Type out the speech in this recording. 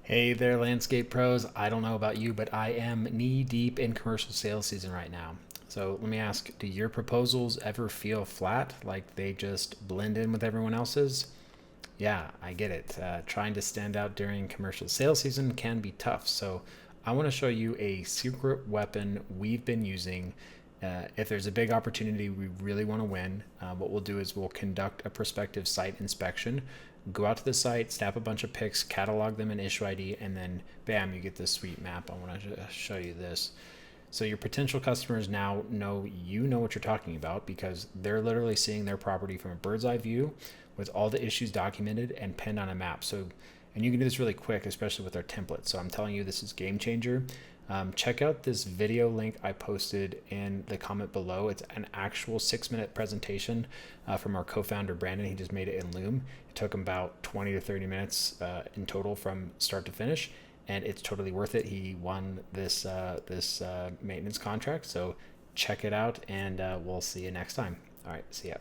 Hey there, landscape pros. I don't know about you, but I am knee deep in commercial sales season right now. So let me ask, do your proposals ever feel flat, like they just blend in with everyone else's? Yeah, I get it. Trying to stand out during commercial sales season can be tough. So I want to show you a secret weapon we've been using. If there's a big opportunity we really want to win, what we'll do is we'll conduct a prospective site inspection, go out to the site, snap a bunch of pics, catalog them in issue ID, and then bam, you get this sweet map. I want to show you this. So your potential customers now know you know what you're talking about because they're literally seeing their property from a bird's eye view with all the issues documented and pinned on a map. So, and you can do this really quick, especially with our template. So I'm telling you, this is game changer. Check out this video link I posted in the comment below. It's an actual 6-minute presentation from our co-founder Brandon. He just made it in Loom. It took him about 20 to 30 minutes in total from start to finish, and it's totally worth it. He won this maintenance contract. So check it out, and we'll see you next time. All right, see ya.